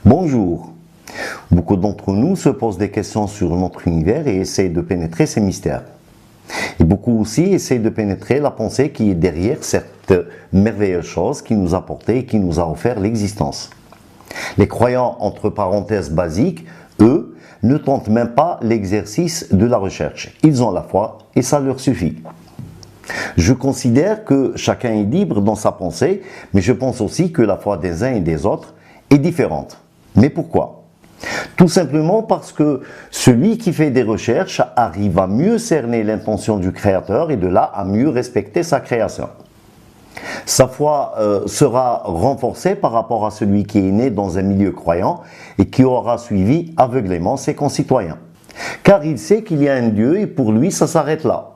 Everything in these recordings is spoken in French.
Bonjour. Beaucoup d'entre nous se posent des questions sur notre univers et essayent de pénétrer ses mystères. Et beaucoup aussi essayent de pénétrer la pensée qui est derrière cette merveilleuse chose qui nous a porté et qui nous a offert l'existence. Les croyants, entre parenthèses basiques, eux, ne tentent même pas l'exercice de la recherche. Ils ont la foi et ça leur suffit. Je considère que chacun est libre dans sa pensée, mais je pense aussi que la foi des uns et des autres est différente. Mais pourquoi? Tout simplement parce que celui qui fait des recherches arrive à mieux cerner l'intention du Créateur et de là à mieux respecter sa création. Sa foi sera renforcée par rapport à celui qui est né dans un milieu croyant et qui aura suivi aveuglément ses concitoyens. Car il sait qu'il y a un Dieu et pour lui ça s'arrête là.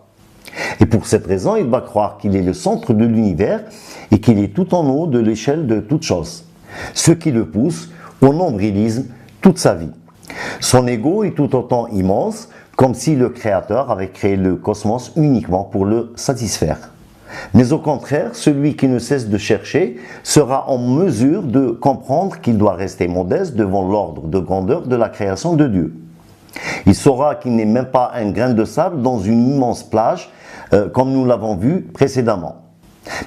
Et pour cette raison, il va croire qu'il est le centre de l'univers et qu'il est tout en haut de l'échelle de toute chose. Ce qui le pousse au nombrilisme toute sa vie. Son ego est tout autant immense, comme si le Créateur avait créé le cosmos uniquement pour le satisfaire. Mais au contraire, celui qui ne cesse de chercher sera en mesure de comprendre qu'il doit rester modeste devant l'ordre de grandeur de la création de Dieu. Il saura qu'il n'est même pas un grain de sable dans une immense plage, comme nous l'avons vu précédemment.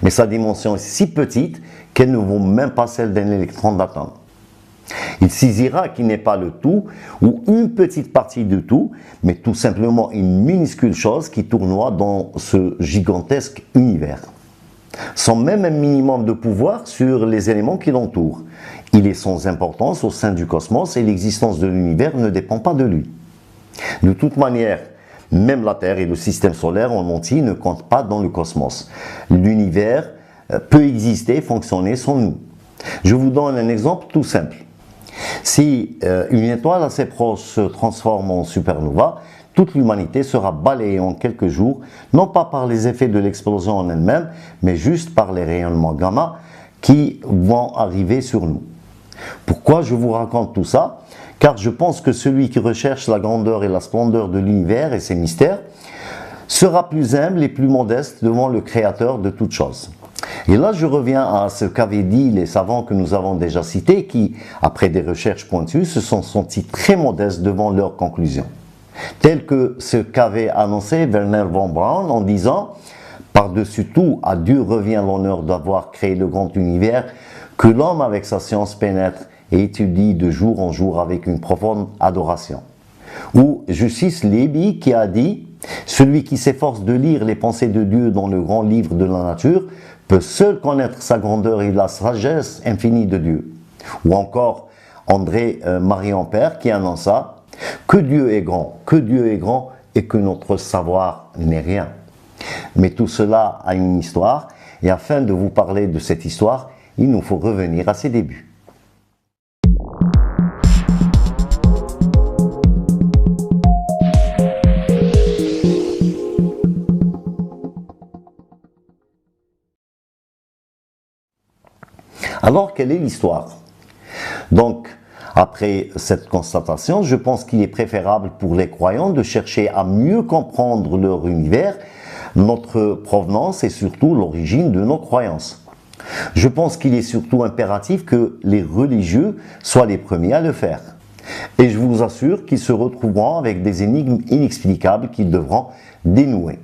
Mais sa dimension est si petite qu'elle ne vaut même pas celle d'un électron d'atome. Il saisira qu'il n'est pas le tout ou une petite partie du tout, mais tout simplement une minuscule chose qui tournoie dans ce gigantesque univers. Sans même un minimum de pouvoir sur les éléments qui l'entourent. Il est sans importance au sein du cosmos et l'existence de l'univers ne dépend pas de lui. De toute manière, même la Terre et le système solaire en entier ne comptent pas dans le cosmos. L'univers peut exister, fonctionner sans nous. Je vous donne un exemple tout simple. Si une étoile assez proche se transforme en supernova, toute l'humanité sera balayée en quelques jours, non pas par les effets de l'explosion en elle-même, mais juste par les rayonnements gamma qui vont arriver sur nous. Pourquoi je vous raconte tout ça? Car je pense que celui qui recherche la grandeur et la splendeur de l'univers et ses mystères sera plus humble et plus modeste devant le Créateur de toutes choses. Et là, je reviens à ce qu'avaient dit les savants que nous avons déjà cités qui, après des recherches pointues, se sont sentis très modestes devant leurs conclusions. Tel que ce qu'avait annoncé Werner von Braun en disant « Par-dessus tout, à Dieu revient l'honneur d'avoir créé le grand univers que l'homme avec sa science pénètre et étudie de jour en jour avec une profonde adoration. » Ou Justus Levi qui a dit « Celui qui s'efforce de lire les pensées de Dieu dans le grand livre de la nature peut seul connaître sa grandeur et la sagesse infinie de Dieu. » Ou encore André Marie-Ampère qui annonça « Que Dieu est grand et que notre savoir n'est rien. » Mais tout cela a une histoire et afin de vous parler de cette histoire, il nous faut revenir à ses débuts. Alors, quelle est l'histoire? Donc, après cette constatation, je pense qu'il est préférable pour les croyants de chercher à mieux comprendre leur univers, notre provenance et surtout l'origine de nos croyances. Je pense qu'il est surtout impératif que les religieux soient les premiers à le faire. Et je vous assure qu'ils se retrouveront avec des énigmes inexplicables qu'ils devront dénouer.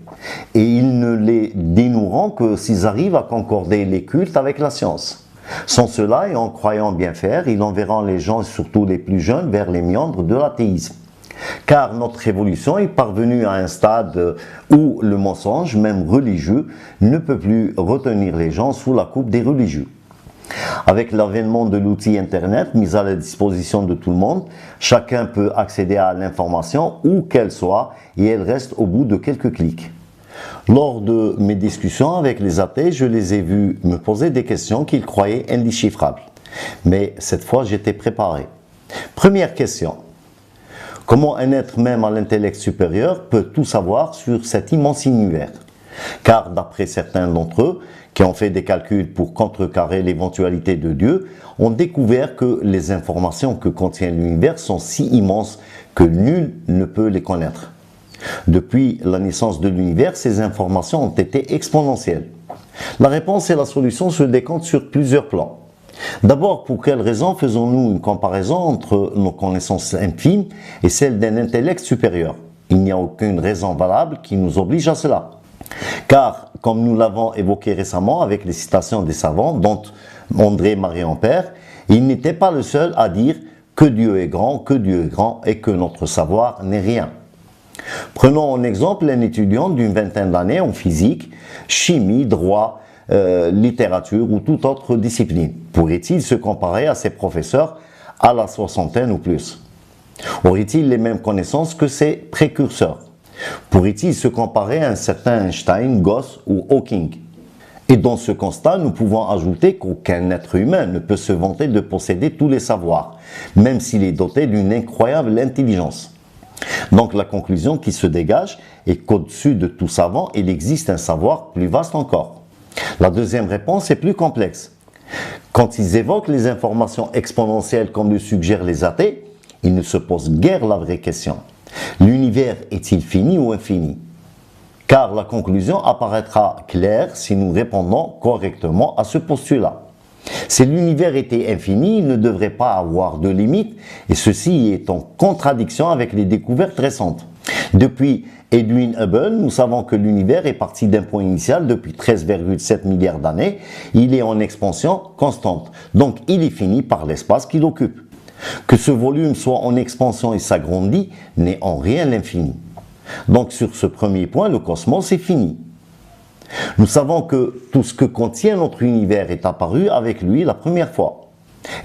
Et ils ne les dénoueront que s'ils arrivent à concorder les cultes avec la science. Sans cela, et en croyant bien faire, ils enverront les gens, surtout les plus jeunes, vers les méandres de l'athéisme. Car notre évolution est parvenue à un stade où le mensonge, même religieux, ne peut plus retenir les gens sous la coupe des religieux. Avec l'avènement de l'outil Internet mis à la disposition de tout le monde, chacun peut accéder à l'information où qu'elle soit et elle reste au bout de quelques clics. Lors de mes discussions avec les athées, je les ai vus me poser des questions qu'ils croyaient indéchiffrables. Mais cette fois, j'étais préparé. Première question. Comment un être même à l'intellect supérieur peut tout savoir sur cet immense univers? Car d'après certains d'entre eux, qui ont fait des calculs pour contrecarrer l'éventualité de Dieu, ont découvert que les informations que contient l'univers sont si immenses que nul ne peut les connaître. Depuis la naissance de l'univers, ces informations ont été exponentielles. La réponse et la solution se décomptent sur plusieurs plans. D'abord, pour quelle raison faisons-nous une comparaison entre nos connaissances infimes et celles d'un intellect supérieur? Il n'y a aucune raison valable qui nous oblige à cela. Car, comme nous l'avons évoqué récemment avec les citations des savants, dont André-Marie Ampère, il n'était pas le seul à dire que Dieu est grand et que notre savoir n'est rien. Prenons en exemple un étudiant d'une vingtaine d'années en physique, chimie, droit, littérature ou toute autre discipline. Pourrait-il se comparer à ses professeurs à la soixantaine ou plus? Aurait-il les mêmes connaissances que ses précurseurs? Pourrait-il se comparer à un certain Einstein, Gauss ou Hawking? Et dans ce constat, nous pouvons ajouter qu'aucun être humain ne peut se vanter de posséder tous les savoirs, même s'il est doté d'une incroyable intelligence. Donc la conclusion qui se dégage est qu'au-dessus de tout savant, il existe un savoir plus vaste encore. La deuxième réponse est plus complexe. Quand ils évoquent les informations exponentielles comme le suggèrent les athées, ils ne se posent guère la vraie question. L'univers est-il fini ou infini? Car la conclusion apparaîtra claire si nous répondons correctement à ce postulat. Si l'univers était infini, il ne devrait pas avoir de limite, et ceci est en contradiction avec les découvertes récentes. Depuis Edwin Hubble, nous savons que l'univers est parti d'un point initial depuis 13,7 milliards d'années. Il est en expansion constante, donc il est fini par l'espace qu'il occupe. Que ce volume soit en expansion et s'agrandit n'est en rien l'infini. Donc sur ce premier point, le cosmos est fini. Nous savons que tout ce que contient notre univers est apparu avec lui la première fois.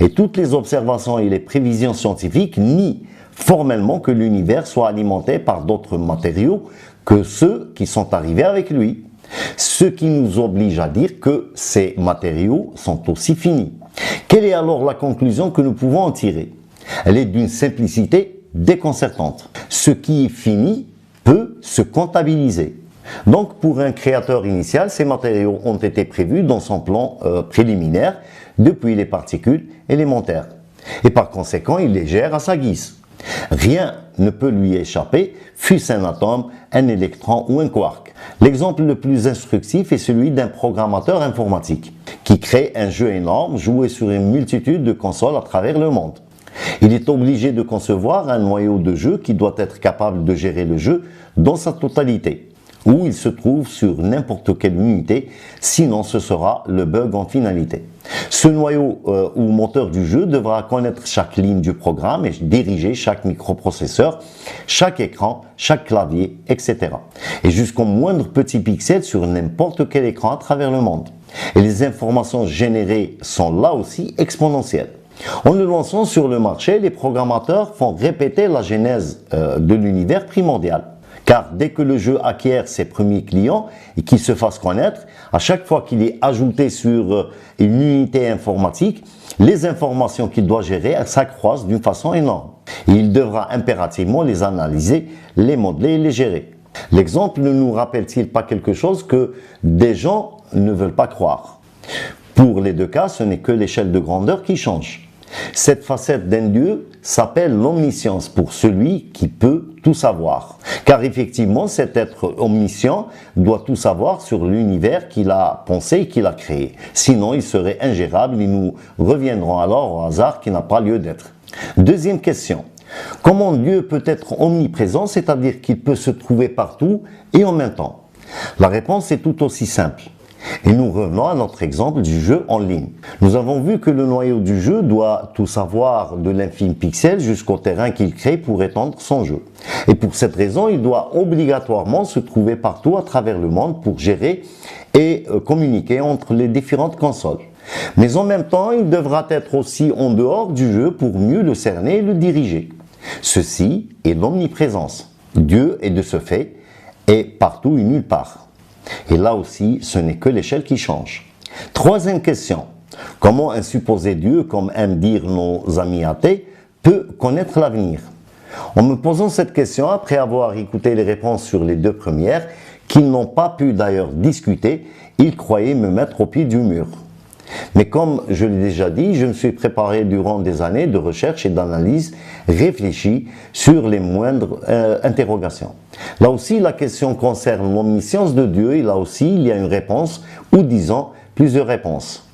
Et toutes les observations et les prévisions scientifiques nient formellement que l'univers soit alimenté par d'autres matériaux que ceux qui sont arrivés avec lui. Ce qui nous oblige à dire que ces matériaux sont aussi finis. Quelle est alors la conclusion que nous pouvons en tirer? Elle est d'une simplicité déconcertante. Ce qui est fini peut se comptabiliser. Donc pour un créateur initial, ces matériaux ont été prévus dans son plan préliminaire depuis les particules élémentaires. Et par conséquent, il les gère à sa guise. Rien ne peut lui échapper, fût-ce un atome, un électron ou un quark. L'exemple le plus instructif est celui d'un programmateur informatique qui crée un jeu énorme joué sur une multitude de consoles à travers le monde. Il est obligé de concevoir un noyau de jeu qui doit être capable de gérer le jeu dans sa totalité, où il se trouve sur n'importe quelle unité, sinon ce sera le bug en finalité. Ce noyau ou moteur du jeu devra connaître chaque ligne du programme et diriger chaque microprocesseur, chaque écran, chaque clavier, etc. Et jusqu'au moindre petit pixel sur n'importe quel écran à travers le monde. Et les informations générées sont là aussi exponentielles. En le lançant sur le marché, les programmateurs font répéter la genèse de l'univers primordial. Car dès que le jeu acquiert ses premiers clients et qu'il se fasse connaître, à chaque fois qu'il est ajouté sur une unité informatique, les informations qu'il doit gérer s'accroissent d'une façon énorme. Et il devra impérativement les analyser, les modeler et les gérer. L'exemple ne nous rappelle-t-il pas quelque chose que des gens ne veulent pas croire? Pour les deux cas, ce n'est que l'échelle de grandeur qui change. Cette facette d'un Dieu s'appelle l'omniscience pour celui qui peut tout savoir. Car effectivement, cet être omniscient doit tout savoir sur l'univers qu'il a pensé et qu'il a créé. Sinon, il serait ingérable et nous reviendrons alors au hasard qui n'a pas lieu d'être. Deuxième question. Comment Dieu peut être omniprésent, c'est-à-dire qu'il peut se trouver partout et en même temps? La réponse est tout aussi simple. Et nous revenons à notre exemple du jeu en ligne. Nous avons vu que le noyau du jeu doit tout savoir de l'infime pixel jusqu'au terrain qu'il crée pour étendre son jeu. Et pour cette raison, il doit obligatoirement se trouver partout à travers le monde pour gérer et communiquer entre les différentes consoles. Mais en même temps, il devra être aussi en dehors du jeu pour mieux le cerner et le diriger. Ceci est l'omniprésence. Dieu est de ce fait et partout et nulle part. Et là aussi, ce n'est que l'échelle qui change. Troisième question. Comment un supposé Dieu, comme aiment dire nos amis athées, peut connaître l'avenir? En me posant cette question, après avoir écouté les réponses sur les deux premières, qu'ils n'ont pas pu d'ailleurs discuter, ils croyaient me mettre au pied du mur. Mais comme je l'ai déjà dit, je me suis préparé durant des années de recherche et d'analyse réfléchie sur les moindres interrogations. Là aussi, la question concerne l'omniscience de Dieu et là aussi, il y a une réponse ou disons plusieurs réponses.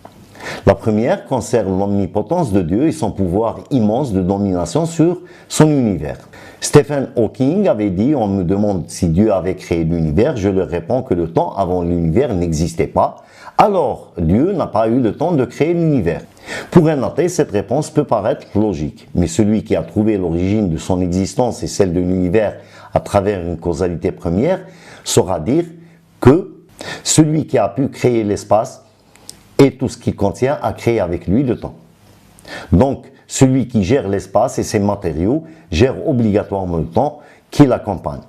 La première concerne l'omnipotence de Dieu et son pouvoir immense de domination sur son univers. Stephen Hawking avait dit « On me demande si Dieu avait créé l'univers, je leur réponds que le temps avant l'univers n'existait pas. Alors, Dieu n'a pas eu le temps de créer l'univers. » Pour un athée, cette réponse peut paraître logique, mais celui qui a trouvé l'origine de son existence et celle de l'univers à travers une causalité première saura dire que celui qui a pu créer l'espace et tout ce qu'il contient a créé avec lui le temps. Donc, celui qui gère l'espace et ses matériaux gère obligatoirement le temps qui l'accompagne.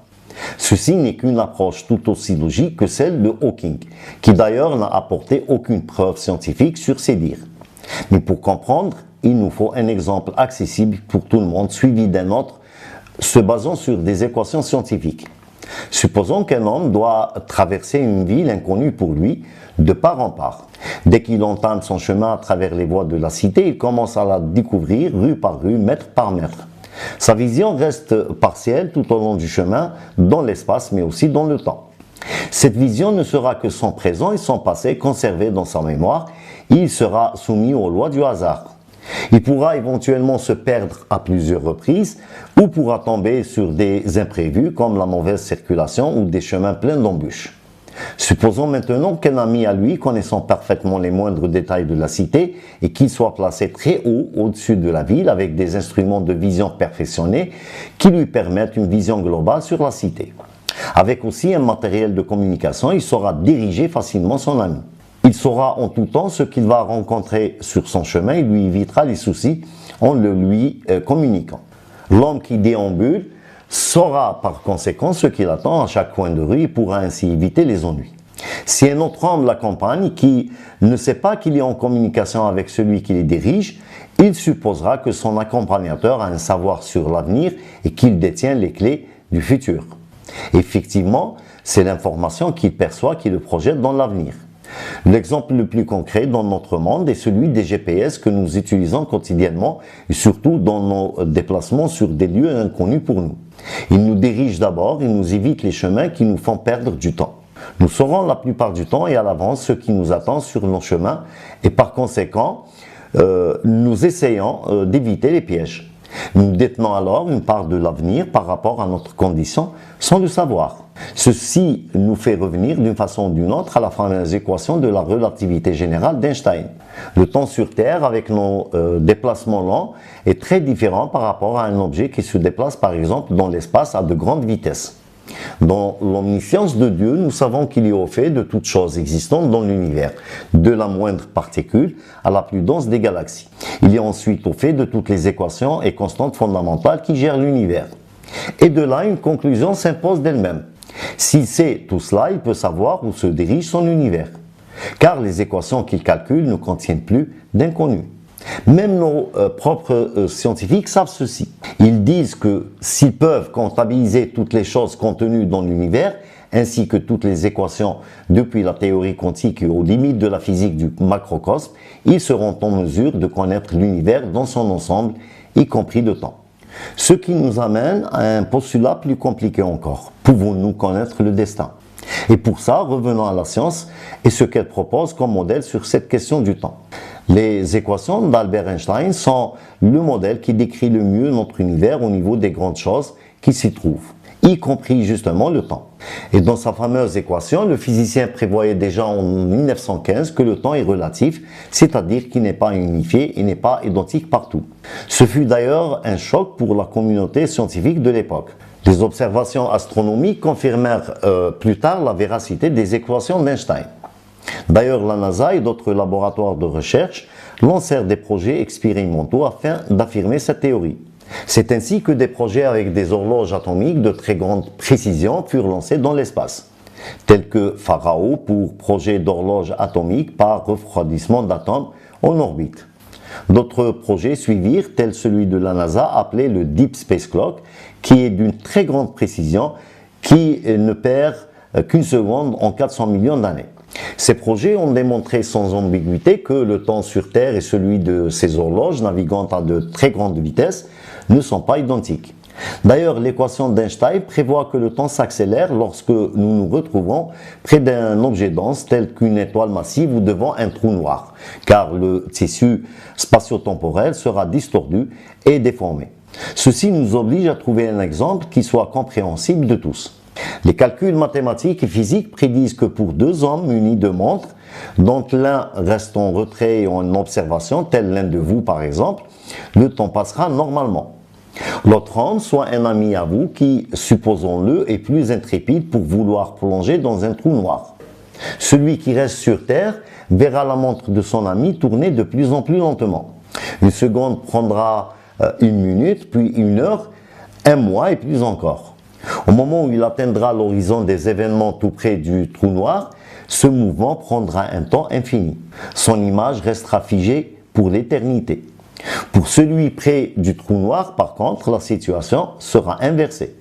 Ceci n'est qu'une approche tout aussi logique que celle de Hawking, qui d'ailleurs n'a apporté aucune preuve scientifique sur ses dires. Mais pour comprendre, il nous faut un exemple accessible pour tout le monde, suivi d'un autre, se basant sur des équations scientifiques. Supposons qu'un homme doit traverser une ville inconnue pour lui, de part en part. Dès qu'il entame son chemin à travers les voies de la cité, il commence à la découvrir rue par rue, mètre par mètre. Sa vision reste partielle tout au long du chemin, dans l'espace mais aussi dans le temps. Cette vision ne sera que son présent et son passé conservés dans sa mémoire, et il sera soumis aux lois du hasard. Il pourra éventuellement se perdre à plusieurs reprises ou pourra tomber sur des imprévus comme la mauvaise circulation ou des chemins pleins d'embûches. Supposons maintenant qu'un ami à lui, connaissant parfaitement les moindres détails de la cité et qu'il soit placé très haut au-dessus de la ville avec des instruments de vision perfectionnés qui lui permettent une vision globale sur la cité. Avec aussi un matériel de communication, il saura diriger facilement son ami. Il saura en tout temps ce qu'il va rencontrer sur son chemin et lui évitera les soucis en le lui communiquant. L'homme qui déambule saura par conséquent ce qu'il attend à chaque coin de rue et pourra ainsi éviter les ennuis. Si un autre homme l'accompagne qui ne sait pas qu'il est en communication avec celui qui les dirige, il supposera que son accompagnateur a un savoir sur l'avenir et qu'il détient les clés du futur. Effectivement, c'est l'information qu'il perçoit qui le projette dans l'avenir. L'exemple le plus concret dans notre monde est celui des GPS que nous utilisons quotidiennement et surtout dans nos déplacements sur des lieux inconnus pour nous. Ils nous dirigent d'abord et nous évitent les chemins qui nous font perdre du temps. Nous saurons la plupart du temps et à l'avance ce qui nous attend sur nos chemins et par conséquent, nous essayons d'éviter les pièges. Nous détenons alors une part de l'avenir par rapport à notre condition sans le savoir. Ceci nous fait revenir d'une façon ou d'une autre à la fameuse équation de la relativité générale d'Einstein. Le temps sur Terre avec nos déplacements lents est très différent par rapport à un objet qui se déplace par exemple dans l'espace à de grandes vitesses. Dans l'omniscience de Dieu, nous savons qu'il est au fait de toutes choses existantes dans l'univers, de la moindre particule à la plus dense des galaxies. Il est ensuite au fait de toutes les équations et constantes fondamentales qui gèrent l'univers. Et de là, une conclusion s'impose d'elle-même. S'il sait tout cela, il peut savoir où se dirige son univers. Car les équations qu'il calcule ne contiennent plus d'inconnus. Même nos propres scientifiques savent ceci. Ils disent que s'ils peuvent comptabiliser toutes les choses contenues dans l'univers, ainsi que toutes les équations depuis la théorie quantique aux limites de la physique du macrocosme, ils seront en mesure de connaître l'univers dans son ensemble, y compris le temps. Ce qui nous amène à un postulat plus compliqué encore. Pouvons-nous connaître le destin? Et pour ça, revenons à la science et ce qu'elle propose comme modèle sur cette question du temps. Les équations d'Albert Einstein sont le modèle qui décrit le mieux notre univers au niveau des grandes choses qui s'y trouvent, y compris justement le temps. Et dans sa fameuse équation, le physicien prévoyait déjà en 1915 que le temps est relatif, c'est-à-dire qu'il n'est pas unifié et n'est pas identique partout. Ce fut d'ailleurs un choc pour la communauté scientifique de l'époque. Les observations astronomiques confirmèrent plus tard la véracité des équations d'Einstein. D'ailleurs, la NASA et d'autres laboratoires de recherche lancèrent des projets expérimentaux afin d'affirmer cette théorie. C'est ainsi que des projets avec des horloges atomiques de très grande précision furent lancés dans l'espace, tels que Pharao pour projet d'horloge atomique par refroidissement d'atomes en orbite. D'autres projets suivirent, tels celui de la NASA appelé le Deep Space Clock, qui est d'une très grande précision, qui ne perd qu'une seconde en 400 millions d'années. Ces projets ont démontré sans ambiguïté que le temps sur Terre et celui de ces horloges naviguant à de très grandes vitesses ne sont pas identiques. D'ailleurs, l'équation d'Einstein prévoit que le temps s'accélère lorsque nous nous retrouvons près d'un objet dense tel qu'une étoile massive ou devant un trou noir, car le tissu spatio-temporel sera distordu et déformé. Ceci nous oblige à trouver un exemple qui soit compréhensible de tous. Les calculs mathématiques et physiques prédisent que pour deux hommes munis de montres, dont l'un reste en retrait et en observation, tel l'un de vous par exemple, le temps passera normalement. L'autre homme, soit un ami à vous qui, supposons-le, est plus intrépide pour vouloir plonger dans un trou noir. Celui qui reste sur Terre verra la montre de son ami tourner de plus en plus lentement. Une seconde prendra une minute, puis une heure, un mois et plus encore. Au moment où il atteindra l'horizon des événements tout près du trou noir, ce mouvement prendra un temps infini. Son image restera figée pour l'éternité. Pour celui près du trou noir, par contre, la situation sera inversée.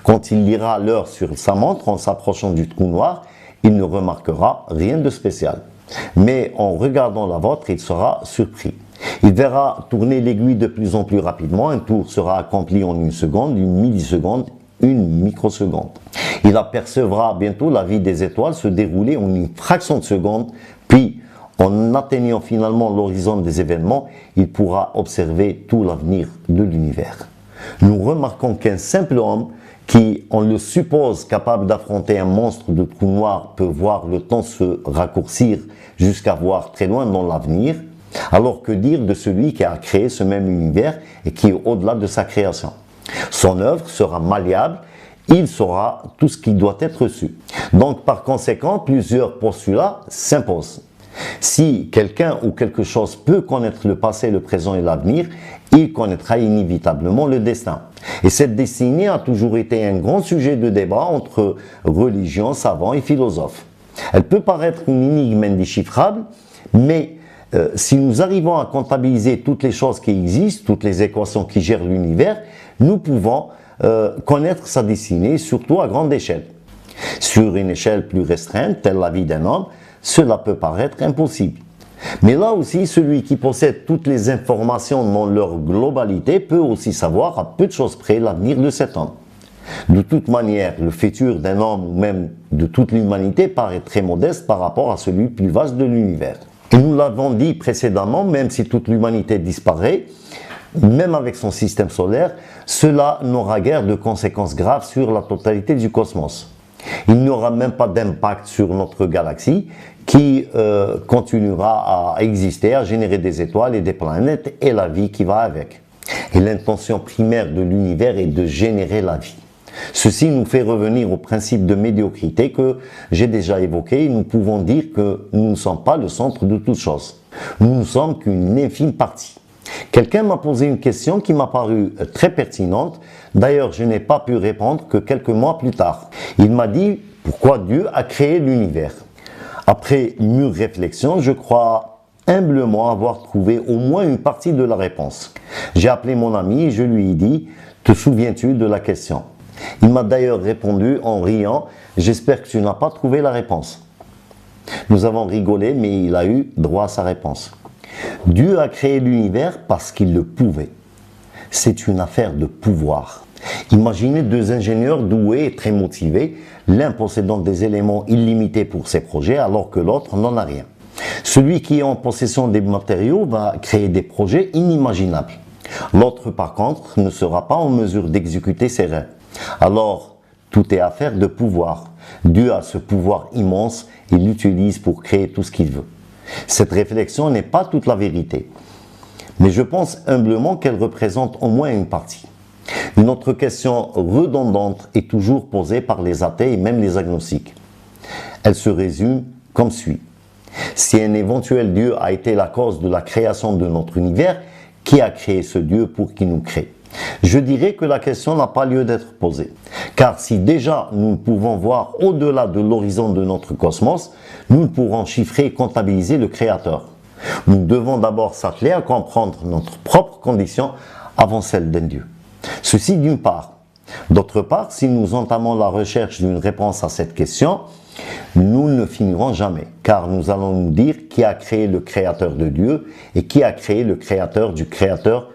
Quand il lira l'heure sur sa montre en s'approchant du trou noir, il ne remarquera rien de spécial. Mais en regardant la vôtre, il sera surpris. Il verra tourner l'aiguille de plus en plus rapidement. Un tour sera accompli en une seconde, une milliseconde, une microseconde. Il apercevra bientôt la vie des étoiles se dérouler en une fraction de seconde, puis en atteignant finalement l'horizon des événements, il pourra observer tout l'avenir de l'univers. Nous remarquons qu'un simple homme qui, on le suppose capable d'affronter un monstre de trou noir, peut voir le temps se raccourcir jusqu'à voir très loin dans l'avenir, alors que dire de celui qui a créé ce même univers et qui est au-delà de sa création? Son œuvre sera malléable, il saura tout ce qui doit être su. Donc par conséquent, plusieurs postulats s'imposent. Si quelqu'un ou quelque chose peut connaître le passé, le présent et l'avenir, il connaîtra inévitablement le destin. Et cette destinée a toujours été un grand sujet de débat entre religions, savants et philosophes. Elle peut paraître une énigme indéchiffrable, mais si nous arrivons à comptabiliser toutes les choses qui existent, toutes les équations qui gèrent l'univers, nous pouvons connaître sa destinée, surtout à grande échelle. Sur une échelle plus restreinte, telle la vie d'un homme, cela peut paraître impossible. Mais là aussi, celui qui possède toutes les informations dans leur globalité peut aussi savoir à peu de choses près l'avenir de cet homme. De toute manière, le futur d'un homme ou même de toute l'humanité paraît très modeste par rapport à celui plus vaste de l'univers. Et nous l'avons dit précédemment, même si toute l'humanité disparaît, même avec son système solaire, cela n'aura guère de conséquences graves sur la totalité du cosmos. Il n'y aura même pas d'impact sur notre galaxie qui continuera à exister, à générer des étoiles et des planètes et la vie qui va avec. Et l'intention primaire de l'univers est de générer la vie. Ceci nous fait revenir au principe de médiocrité que j'ai déjà évoqué. Nous pouvons dire que nous ne sommes pas le centre de toute chose. Nous ne sommes qu'une infime partie. Quelqu'un m'a posé une question qui m'a paru très pertinente. D'ailleurs, je n'ai pas pu répondre que quelques mois plus tard. Il m'a dit pourquoi Dieu a créé l'univers. Après mûre réflexion, je crois humblement avoir trouvé au moins une partie de la réponse. J'ai appelé mon ami et je lui ai dit « Te souviens-tu de la question ?» Il m'a d'ailleurs répondu en riant « J'espère que tu n'as pas trouvé la réponse. » Nous avons rigolé, mais il a eu droit à sa réponse. Dieu a créé l'univers parce qu'il le pouvait. C'est une affaire de pouvoir. Imaginez deux ingénieurs doués et très motivés, l'un possédant des éléments illimités pour ses projets alors que l'autre n'en a rien. Celui qui est en possession des matériaux va créer des projets inimaginables. L'autre par contre ne sera pas en mesure d'exécuter ses rêves. Alors tout est affaire de pouvoir. Dieu a ce pouvoir immense, il l'utilise pour créer tout ce qu'il veut. Cette réflexion n'est pas toute la vérité, mais je pense humblement qu'elle représente au moins une partie. Une autre question redondante est toujours posée par les athées et même les agnostiques. Elle se résume comme suit. Si un éventuel Dieu a été la cause de la création de notre univers, qui a créé ce Dieu pour qu'il nous crée? Je dirais que la question n'a pas lieu d'être posée. Car si déjà nous pouvons voir au-delà de l'horizon de notre cosmos, nous ne pourrons chiffrer et comptabiliser le Créateur. Nous devons d'abord s'atteler à comprendre notre propre condition avant celle d'un Dieu. Ceci d'une part. D'autre part, si nous entamons la recherche d'une réponse à cette question, nous ne finirons jamais, car nous allons nous dire qui a créé le Créateur de Dieu et qui a créé le Créateur du Créateur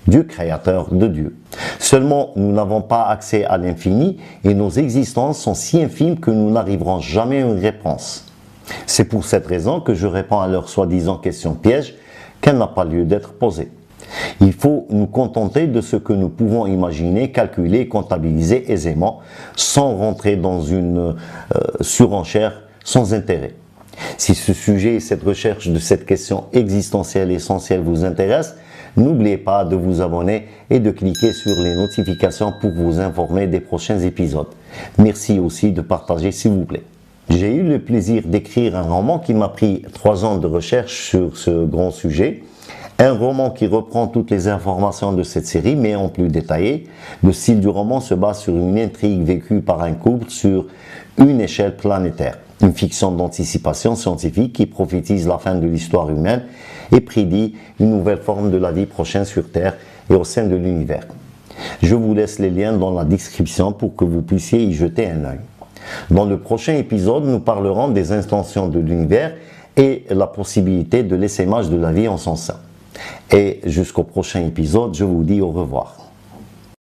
Dieu créateur de Dieu. Seulement, nous n'avons pas accès à l'infini et nos existences sont si infimes que nous n'arriverons jamais à une réponse. C'est pour cette raison que je réponds à leur soi-disant question piège qu'elle n'a pas lieu d'être posée. Il faut nous contenter de ce que nous pouvons imaginer, calculer, comptabiliser aisément, sans rentrer dans une surenchère sans intérêt. Si ce sujet et cette recherche de cette question existentielle essentielle vous intéressent, n'oubliez pas de vous abonner et de cliquer sur les notifications pour vous informer des prochains épisodes. Merci aussi de partager s'il vous plaît. J'ai eu le plaisir d'écrire un roman qui m'a pris 3 ans de recherche sur ce grand sujet. Un roman qui reprend toutes les informations de cette série, mais en plus détaillé. Le style du roman se base sur une intrigue vécue par un couple sur une échelle planétaire. Une fiction d'anticipation scientifique qui prophétise la fin de l'histoire humaine et prédit une nouvelle forme de la vie prochaine sur Terre et au sein de l'univers. Je vous laisse les liens dans la description pour que vous puissiez y jeter un œil. Dans le prochain épisode, nous parlerons des intentions de l'univers et la possibilité de l'essaimage de la vie en son sein. Et jusqu'au prochain épisode, je vous dis au revoir.